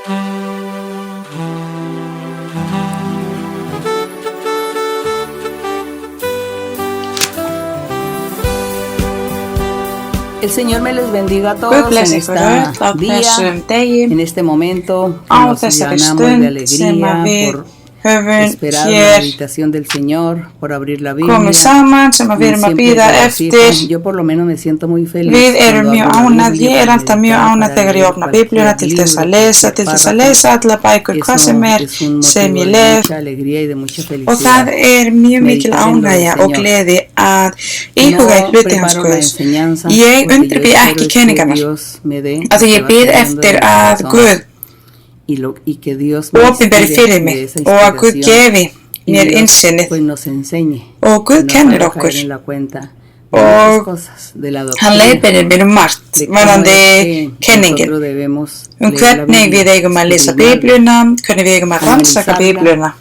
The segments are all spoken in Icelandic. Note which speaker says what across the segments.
Speaker 1: El Señor me les bendiga a todos en este día, en este momento que nos llenamos de alegría por esperar la invitación del Señor, por abrir la Biblia. Yo por lo menos me siento muy feliz.
Speaker 2: Við erum mjög ánægð, ég alltaf mjög ánægð þegar ég opna Biblíuna til þess að lesa allar bækur, hvað sem ég les. Og það mjög mikil ánægja og gleði að íhuga í hluti hans Guðs. Ég undirbý ekki kenningarnar, af því ég bið eftir að Guð opinberi fyrir mig og að Guð gefi mér innsinnið og Guð kennir okkur og hann leiðbeinir mér margt varðandi kenningin hvernig við eigum að lesa Biblíuna, hvernig við eigum að rannsaka Biblíuna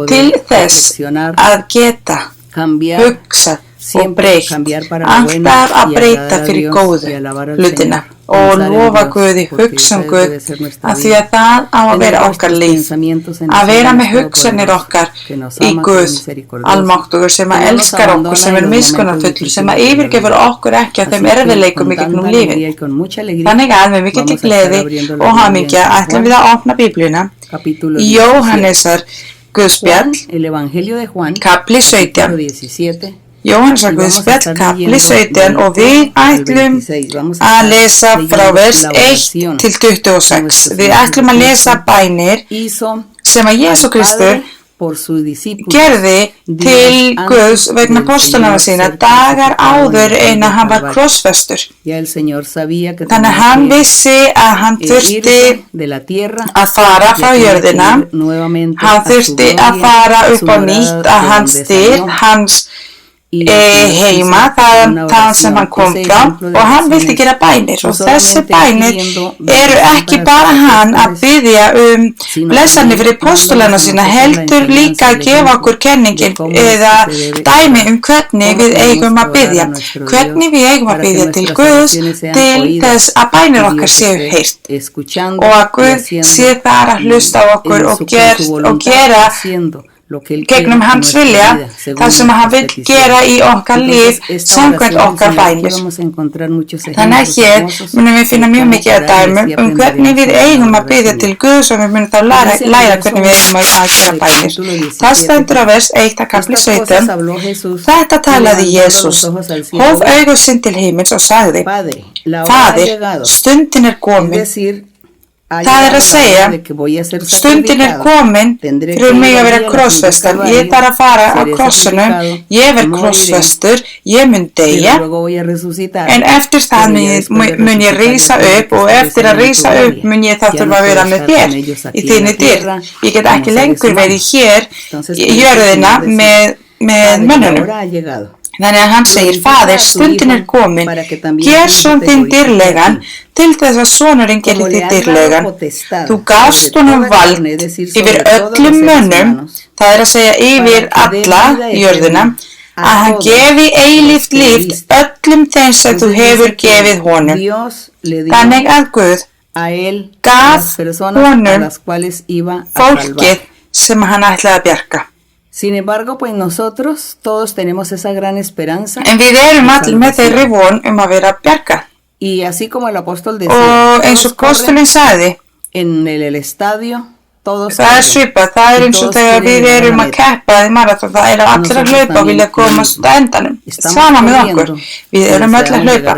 Speaker 2: til þess að geta hugsað og breytt, alltaf að breyta fyrir góðu hlutina og lofa Guði, hugsa Guð, af því að það á að vera okkar líf, að vera með hugsanir okkar í Guð, almáttugur sem að elskar okkur, sem miskunnarfullur, sem að yfirgefur okkur ekki að þeim erfiðleikum í gegnum lífið. Þannig að með mikilli gleði og hamingja ætlum við að opna Biblíuna í Jóhannesar Guðspjall, kapli 17. Jóhannesar Guðspjall, kapli 17 og við ætlum að lesa frá vers 1 til 26. Við ætlum að lesa bænir sem að Jesú Kristur gerði til Guðs vegna apostolana sína dagar áður en að hann var krossfestur. Þannig að hann vissi að hann þurfti að fara frá jörðina, hann þurfti að fara upp á nýtt að hans dyr, hans heima, það sem hann kom frá og hann vildi gera bænir og þessi bænir eru ekki bara hann að biðja blessanir fyrir apostolana sína heldur líka að gefa okkur kenningin eða dæmi hvernig við eigum að biðja, hvernig við eigum að biðja til Guðs til þess að bænir okkar séu heyrt og að Guð sé þar að hlusta á okkur og gera gegnum hans vilja, það sem hann vil gera í okkar líf samkvæmt okkar bænir. Þannig að hér munum við finna mjög mikið að dæmum hvernig við eigum að biðja til Guðs og við munum þá læra hvernig við eigum að gera bænir. Það stendur á vers 1 að kapli 17. Þetta talaði Jesús, hóf augu sín til himins og sagði: Faðir, stundin komin. Það að segja, stundin komin fyrir mig að vera krossfestur, ég þarf að fara á krossunum, ég verð krossfestur, ég mun deyja, en eftir það mun ég rísa upp og eftir að rísa upp mun ég þá þurfa að vera með þér í þinni dyr. Ég get ekki lengur verið hér í jörðina með mönnunum. Þannig að hann segir: Faðir, stundin komin, ger son þinn dýrlegan til þess að sonurinn gerir þig dýrlegan. Þú gafst honum vald yfir öllum mönnum, það að segja yfir alla jörðina, að hann gefi eilíft líf öllum þeim sem þú hefur gefið honum. Þannig að Guð gaf honum fólkið sem hann ætlaði að bjarga.
Speaker 1: Sin embargo, pues nosotros todos tenemos esa gran esperanza.
Speaker 2: En við erum allir með þeirri von að vera bjarga.
Speaker 1: Y así como el apóstol decía,
Speaker 2: og eins og apóstolinn sagði,
Speaker 1: en el estadio todos
Speaker 2: það svipað, það eins og þegar við erum að keppa í marathon, það allir að hlaupa og vilja komast að endanum. Sama með okkur, við erum öll að hlaupa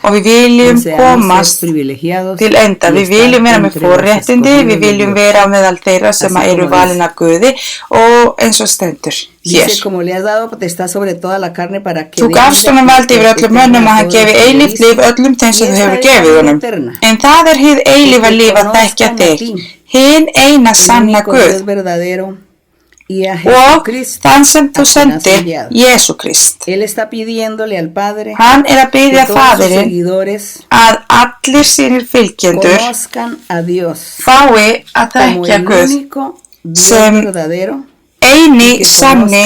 Speaker 2: og við viljum komast til enda, við viljum vera með forréttindi, við viljum vera meðal þeirra sem eru valin af Guði og eins og stendur hér. Þú gafst honum valdi yfir öllum mönnum að hann gefi eilíft líf öllum þeim sem þú hefur gefið honum, en það hið eilífa líf að þekkja þig, hinn eina sanna Guð og þann sem þú sendir, Jesú Krist. Hann að biðja Faðirinn að allir sínir fylgjendur fái að þekkja Guð sem eini sanni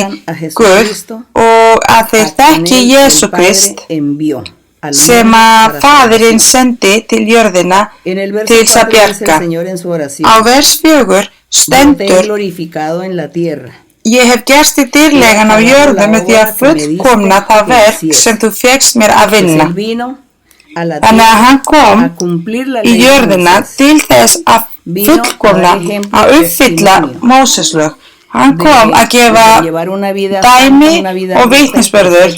Speaker 2: Guð og að þeir þekki Jesú Krist sem að faðirinn sendi til jörðina til þess að bjarga. Á vers 4 stendur: Ég hef gerst þig dýrlegan á jörðu með því að fullkomna það verk sem þú fékkst mér að vinna. Þannig að hann kom í jörðina til þess að fullkomna, að uppfylla Móseslög. Hann kom að gefa dæmi og vitnisburður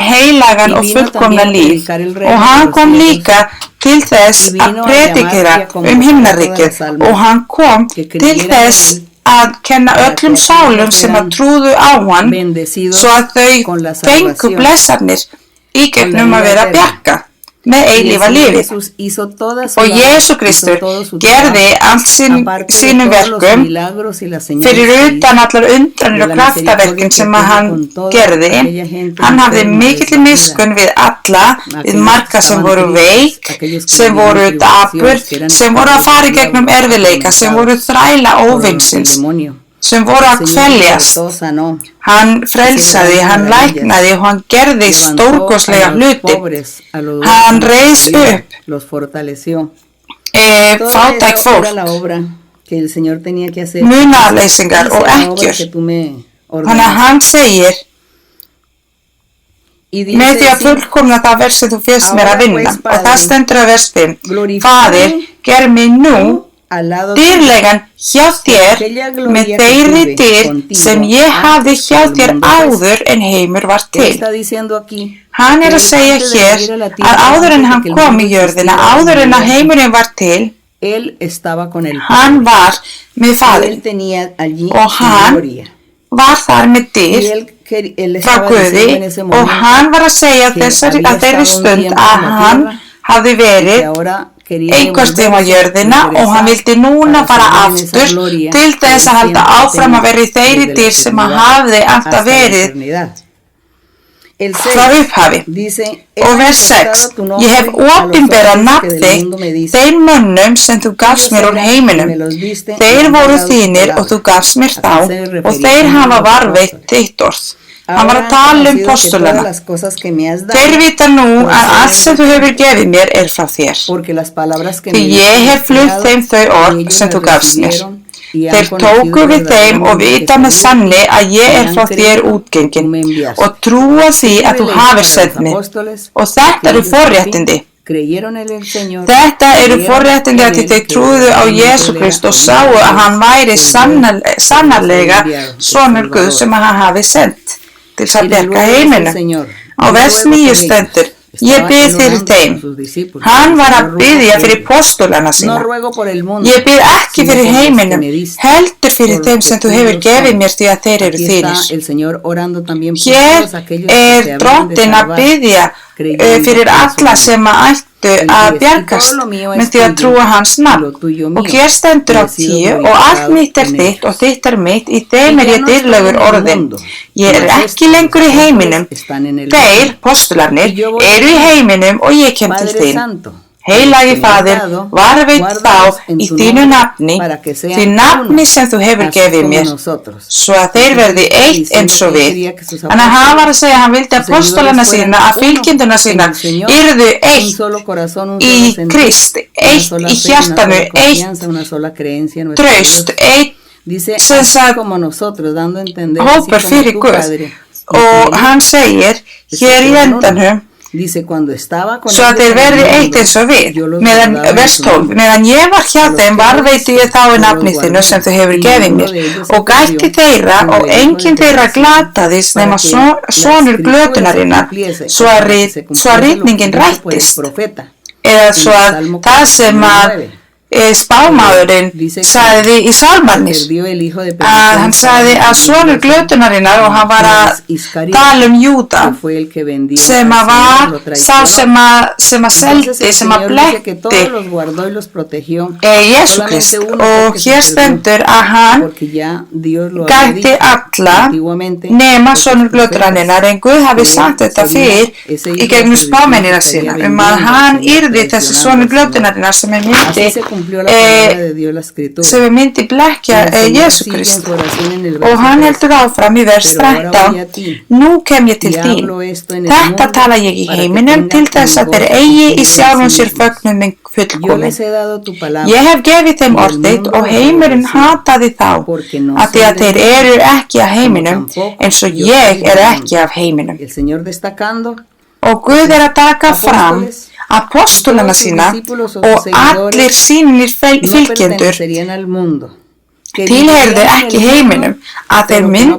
Speaker 2: heilagan og fullkomna líf, og hann kom líka til þess að predikera himnaríkið, og hann kom til þess að kenna öllum sálum sem að trúðu á hann, svo að þau fengu blessanir í gegnum að vera bjarga með eilífa lífið. Og Jesú Kristur gerði allt sínum verkum fyrir utan allar undranir og kraftaverkin sem að hann gerði. Hann hafði mikill miskunn við alla, við marga sem voru veik, sem voru dapur, sem voru að fara í gegnum erfiðleika, sem voru þræla óvinsins, sem voru að kveljast. Hann frelsaði, hann læknaði og hann gerði stórkostlega hluti. Hann reis upp fátækt fólk, munaðarleysingar og ekkjur. Þannig að hann segir: með því að fullkomna það verk sem þú fékkst mér að vinna. Og það stendur að vers 5: Faðir, gerð mig nú dýrlegan hjá þér með þeirri dyr sem ég hafði hjá þér áður en heimur var til. Hann að segja hér að áður en hann kom í jörðina, áður en að heimurinn var til, hann var með faðir og hann var þar með dyr frá Guði, og hann var að segja að þeirri stund að hann hafði verið einhvers tíma á jörðina, og hann vildi núna fara aftur til þess að halda áfram að vera í þeirri dyr sem hann hafði alltaf verið frá upphafi. Og vers 6: Ég hef opinberað nafn þitt þeim mönnum sem þú gafst mér úr heiminum. Þeir voru þínir og þú gafst mér þá, og þeir hafa varðveitt þitt orð. Hann var að tala postulana. Þeir vita nú að allt sem þú hefur gefið mér er frá þér, því ég hef flutt þeim þau orð sem þú gafst mér. Þeir tóku við þeim og vita með sanni að ég er frá þér útgengin, og trúa því að þú hafir sent mig. Og þetta eru forréttindi. Þetta eru forréttindi að þau trúðu á Jesú Krist og sáu að hann væri sannarlega sonur Guðs sem hann hafi sent til að bjarga heiminum. Á vers 9 stendur: Ég bið fyrir þeim. Hann var að biðja fyrir postulana sína. Ég bið ekki fyrir heiminum, heldur fyrir þeim sem þú hefur gefið mér, því að þeir eru þínir. Hér drottinn að biðja fyrir alla sem ættu að bjargast með því að trúa hans nafn. Og hér stendur á 10: Og allt mitt er þitt og þitt er mitt, í þeim er ég dýrlegur orðinn. Ég er ekki lengur í heiminum, þeir, postularnir, eru í heiminum og ég kem til þín. Heilagi Faðir, varðveit þá í þínu nafni, því nafni sem þú hefur gefið mér, svo að þeir verði eitt eins og við. Þannig að hann var að segja að hann vildi að postulana sína, að fylgjenduna sína, yrðu eitt í Krist, eitt í hjartanu, eitt traust, eitt sem sagt hópur fyrir Guð. Og hann segir hér í endanum, svo að þeir verði eitt eins og við. Vers 12: Meðan ég var hjá þeim varðveiti ég þá í nafni þínu sem þú hefur gefið mér, og gætti þeirra, og enginn þeirra glataðist nema sonur glötunarinnar, svo að ritningin rættist, eða svo að það sem að spámaðurinn sagði í Sálmarnir, að hann sagði að sonur glötunarinnar, og hann var að tala Júda, sem að var sá sem að seldi, sem að blekkti Jesú Krist. Og hér stendur að hann gætti alla nema sonur glötunarinnar, en Guð hafi sagt þetta fyrr í gegnum spámennina sína, að hann yrði þessi sonur glötunarinnar sem myndi sem myndi blekkja Jesú Krist. Og hann heldur áfram í vers 13: Nú kem ég til þín. Þetta tala ég í heiminum til þess að þeir eigi í sjálfum sér fögnum minn fullkomin. Ég hef gefið þeim orð þitt og heimurinn hataði þá, af því að þeir eru ekki af heiminum eins og ég er ekki af heiminum. Og Guð er að taka fram apostólana sína og allir sínir fylgjendur tilheyrðu ekki heiminum, að þeir myndu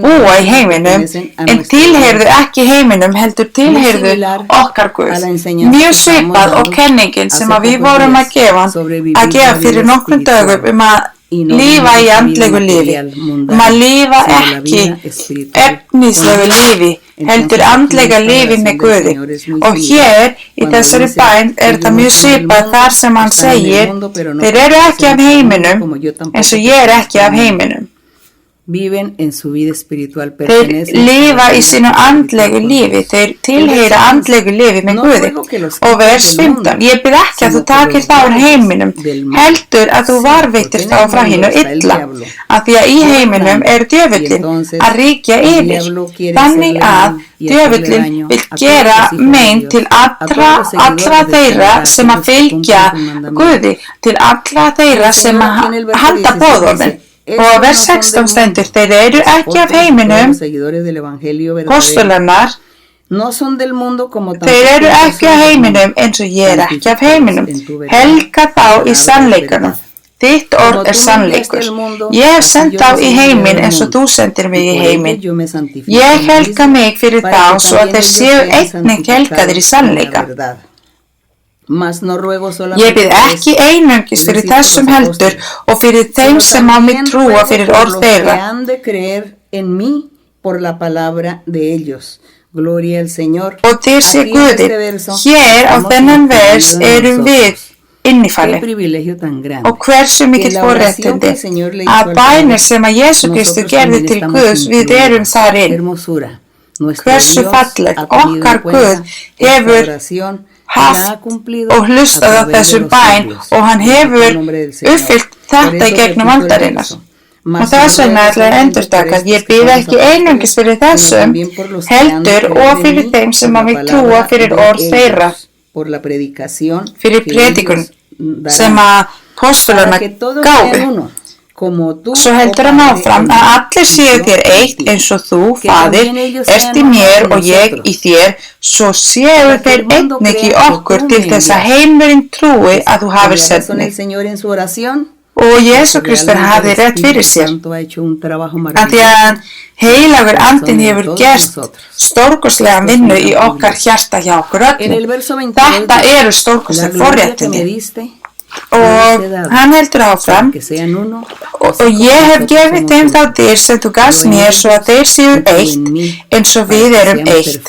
Speaker 2: búa í heiminum, en tilheyrðu ekki heiminum heldur tilheyrðu okkar Guð. Mjög svipað og kenningin sem að við vorum að gefa fyrir nokkrum dögum að lífa í andlegu lífi, að lífa ekki efnislegu lífi, heldur andlega lífi með Guði. Og hér í þessari bæn það mjög svipað þar sem hann segir: þeir eru ekki af heiminum eins og ég er ekki af heiminum. Þeir lifa í sínu andlegu lífi, þeir tilheyra andlegu lífi með Guði. Og vers 15: Ég bið ekki að þú takir þá úr heiminum, heldur að þú varveitir þá frá hinu illa, af því að í heiminum djöfullinn að ríkja yfir. Þannig að djöfullinn vill gera mein til allra þeirra sem að fylgja Guði, til allra þeirra sem að halda boðorðin. Og vers 16 stendur: Þeir eru ekki af heiminum, postulannar, þeir eru ekki af heiminum eins og ég er ekki af heiminum. Helga þá í sannleikanum. Þitt orð sannleikur. Ég hef sendt þá í heiminn eins og þú sendir mig í heiminn. Ég helga mig fyrir þá svo að þeir séu einnig helgaðir í sannleika. Ég bið ekki einungis fyrir þessum heldur og fyrir þeim sem á mig trúa fyrir orð þeirra. Og þér sé Guði, hér á þennan vers erum við innifalli. Og hversu mikill forréttindi að bænir sem að Jesú Kristur gerði til Guðs, við erum þar inn. Hversu falleg okkar Guð hefur haft og hlustað á þessum bæn og hann hefur uppfyllt þetta í gegnum aldarinnar. Og þess vegna ætla ég að endurtaka: ég bið ekki einungis fyrir þessum heldur og fyrir þeim sem að mig trúa fyrir orð þeirra, fyrir predikun sem að postulana gáfu. Svo heldur hann áfram að allir séu þér eitt eins og þú, Faðir, ert í mér og ég í þér, svo séu þeir einnig í okkur til þess að heimurinn trúi að þú hafir sent mig. Og Jesú Kristur hafði rétt fyrir sér, af því að heilagur andinn hefur gert stórkostlega vinnu í okkar hjarta hjá okkur öllum. Þetta eru stórkostlega forréttindi. Og hann heldur áfram: og ég hef gefið þeim þá dyr sem þú gafst mér svo að þeir séu eitt eins og við erum eitt,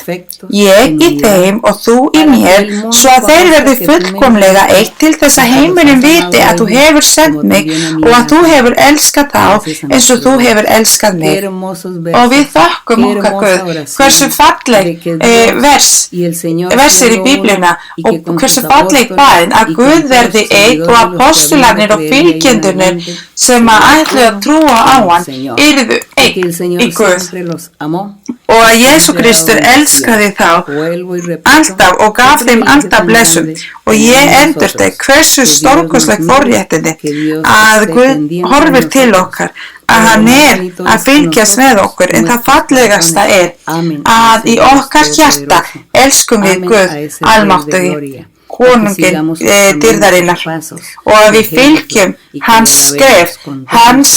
Speaker 2: ég í þeim og þú í mér, svo að þeir verði fullkomlega eitt til þess að heimurinn viti að þú hefur sendt mig og að þú hefur elskað þá eins og þú hefur elskað mig. Og við þökkum okkar Guð, hversu falleg vers í Biblíuna og hversu falleg bæn að Guð verði eitt og apostolarnir og fylgjendurnir sem að ætlu að trúa á hann yrðu eitt í Guð. Og að Jesú Kristur elskaði þá alltaf og gaf þeim alltaf blessun. Og ég endurtek hversu stórkostleg forréttindi að Guð horfir til okkar, að hann að fylgjast með okkur, en það fallegasta að í okkar hjarta elskum við Guð almáttugi, konungin dýrðarinnar, og að við fylgjum hans skref, hans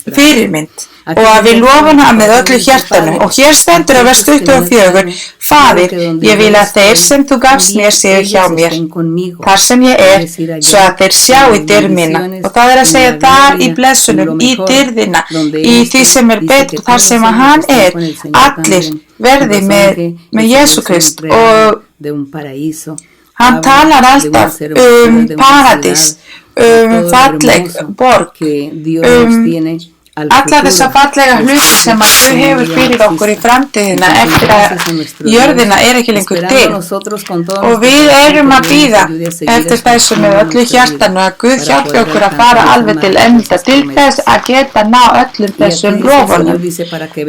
Speaker 2: fyrirmynd, og að við lofum hann með öllu hjartanu. Og hér stendur að vers 24: Faðir, ég vil að þeir sem þú gafst mér séu hjá mér, þar sem ég svo að þeir sjá í dyrð mína. Og það að segja þar í blessunum, í dyrðina, í því sem betur, þar sem að hann allir verði með Jesú Krist. Og hann talar alltaf paradís, falleg borg, alla þessa fallega hluti sem að Guð hefur fyrir okkur í framtíðina eftir að jörðina ekki lengur til. Og við erum að bíða eftir þessu með öllu hjartanu að Guð hjálpi okkur að fara alveg til enda til þess að geta ná öllum þessum lofunum.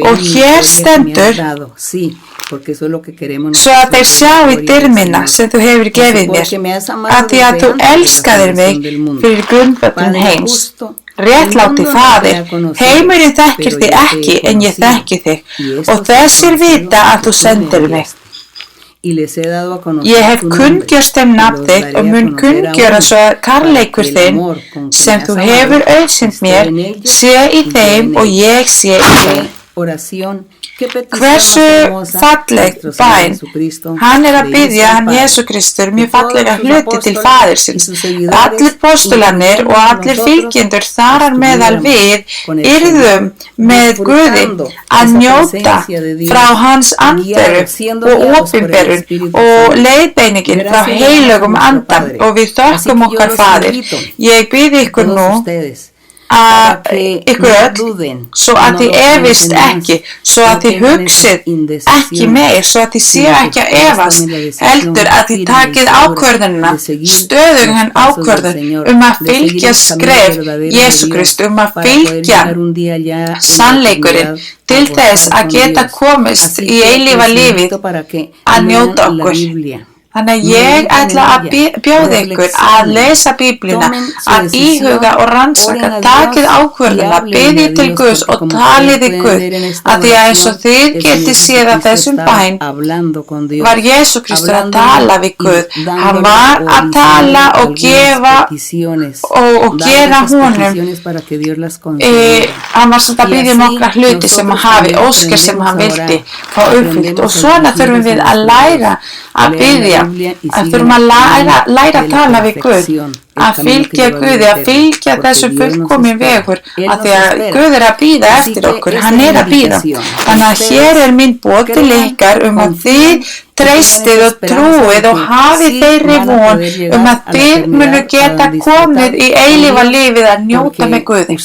Speaker 2: Og hér stendur svo að þeir sjá í dyrmina sem þú hefur gefið mér, að því að þú elskaðir mig fyrir grundvöllum heims. Réttláti faðir, heimurinn þekkir þig ekki en ég þekki þig og þessir vita að þú sendir mig. Ég hef kunngjört þeim nafn þitt og mun kunngjöra svo að kærleikur þinn sem þú hefur auðsýnt mér sé í þeim og ég sé í þeim. Hversu falleg bæn, hann að biðja hann Jésu Kristur mjög fallega hluti til faðirsins. Allir postulanir og allir fylgjendur þar meðal við yrðum með Guði að njóta frá hans andveru og opinberun og leiðbeiningin frá heilögum andan og við þökkum okkar faðir. Ég bið ykkur nú að ykkur öll, svo að þið efist ekki, svo að þið hugsið ekki meir, svo að þið séu ekki að efast, heldur að þið takið ákvörðunina, stöðugan ákvörðun að fylgja skref Jésu Krist, að fylgja sannleikurinn til þess að geta komist í eilífa lífið að njóta okkur. Þannig að ég ætla að bjóða ykkur að lesa Biblíuna, að íhuga og rannsaka, takið ákvörðuna, biðið til Guðs og talið í Guð, að því að eins og þið getið séð að þessum bæn var Jésu Kristur að tala við Guð. Hann var að tala og gefa og gera honum. Hann var samt að biðja nokkra hluti sem hann hafi, óskir sem hann vildi fá uppfyllt og svona þurfum við að læra að biðja. Að þurfum að læra að tala við Guð, að fylgja Guði, að fylgja þessum fullkomin vegur, að því að Guð að bíða eftir okkur, hann að bíða. Þannig að hér mín boð til ykkar að þið treystið og trúið og hafið þeirri von að þið munu geta komið í eilífa lífið að njóta með Guði,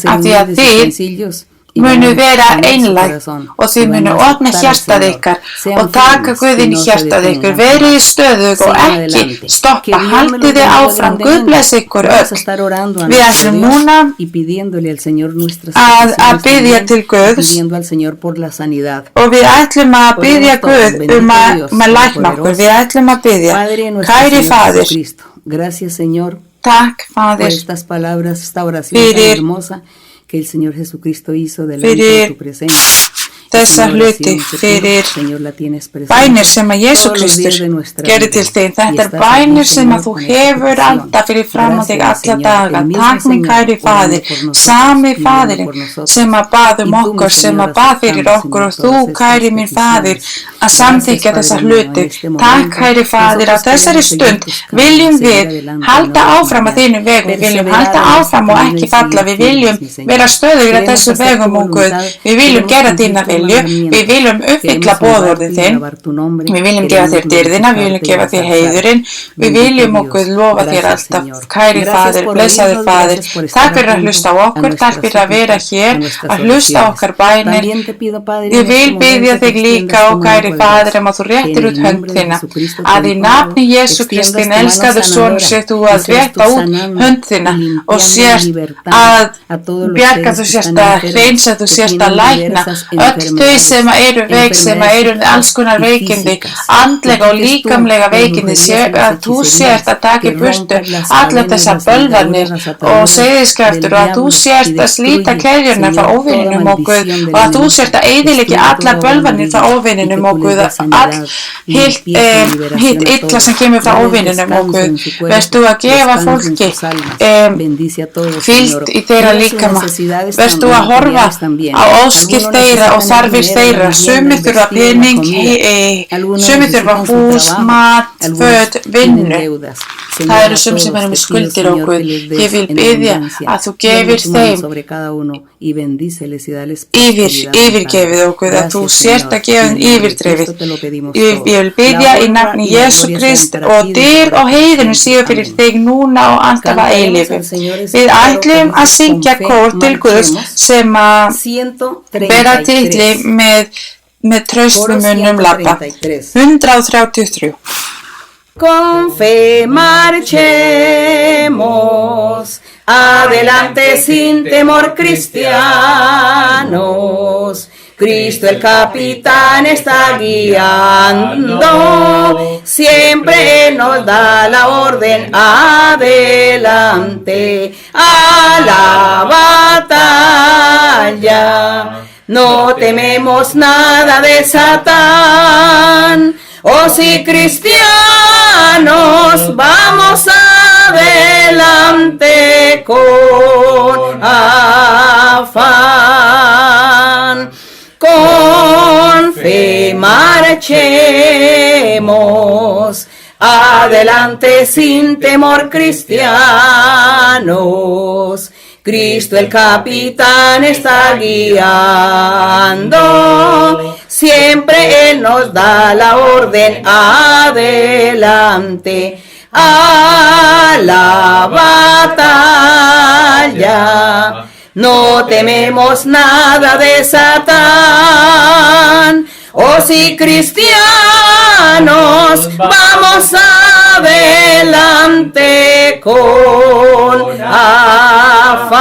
Speaker 2: af því að þið munu vera einlæg og þið munu opna hjartað ykkar og taka Guðinn í hjartað ykkur, verið í stöðug og ekki stoppa, haldið þið áfram, Guð bless ykkur öll. Við ætlum núna að biðja til Guðs og við ætlum að biðja Guð að lækna okkur, við ætlum að biðja. Kæri Faðir, takk Faðir fyrir
Speaker 1: que el Señor Jesucristo hizo delante de tu presencia.
Speaker 2: Þessa hluti fyrir bænir sem að Jésu Kristur gerir til þig. Þetta bænir sem að þú hefur alltaf fyrir fram á þig alla daga. Takk minn kæri Faðir, sami Faðirinn sem að bað okkur, sem að bað fyrir okkur og þú kæri minn Faðir að samþykja þessa hluti. Takk kæri Faðir, á þessari stund viljum við halda áfram að þínu vegum, við viljum halda áfram og ekki falla, við viljum vera stöðugir að þessu vegum og Guð, við viljum gera þína við viljum uppfylla boðorðið þinn, við viljum gefa þér dyrðina, við viljum gefa þér heiðurinn, við viljum okkur lofa þér alltaf. Kæri Faðir, blessaður Faðir, takk fyrir að hlusta á okkur, takk fyrir að vera hér, að hlusta á okkar bænir. Ég vil biðja þig líka og kæri Faðir að þú réttir út hönd þína, að í nafni Jésu Kristin, elskaður sonur, sért þú að rétta út hönd þína og sért að bjarga, þú sért að hreinsa, þú sért að lækna öll þau sem eru veik, sem eru alls konar veikindi, andlega og líkamlega veikindi, að þú sért að taka í burtu allar þessar bölvanir og seiðiskraftur og að þú sért að slíta keðjurnar frá óvininum og Guð og að þú sért að eyðileggja allar bölvanir frá óvininum og Guð, all hitt illa sem kemur frá óvininum og Guð, verðst þú að gefa fólki fyllt í þeirra líkama, verðst þú að horfa á óskir þeirra og þarfir þeirra, sumir þurfa pening, sumir þurfa hús, mat, föt, vinnu Það eru sem er með skuldir á Guð. Ég vil biðja að þú gefir þeim yfirgefið á Guð, að þú sért að gefa þeim yfirdrifið. Ég vil biðja í nafni Jesú Krist og dyr og heiðurinn séu fyrir þig núna og alltaf að eilífu. Við ætlum að syngja kór til Guðs sem að bera titli með traustum munnum labba. 133.
Speaker 1: Con fe marchemos adelante sin temor cristianos. Cristo el capitán está guiando, siempre Él nos da la orden adelante a la batalla. No tememos nada de Satán. Oh sí, cristianos, vamos adelante con afán. Con fe marchemos adelante sin temor, cristianos. Cristo el capitán está guiando, siempre Él nos da la orden adelante a la batalla. No tememos nada de Satán. Oh sí, cristianos, vamos adelante con afán.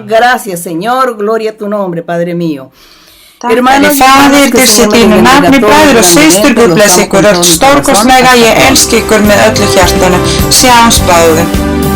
Speaker 1: Gracias, Señor, gloria a tu nombre, Padre mío.
Speaker 2: Hermanos, Faðir, þessi þínu nafni, bræður og systur, Guð blessi ykkur öll stórkostlega, ég elski ykkur með öllu hjartanu. Sjáumst bráðum.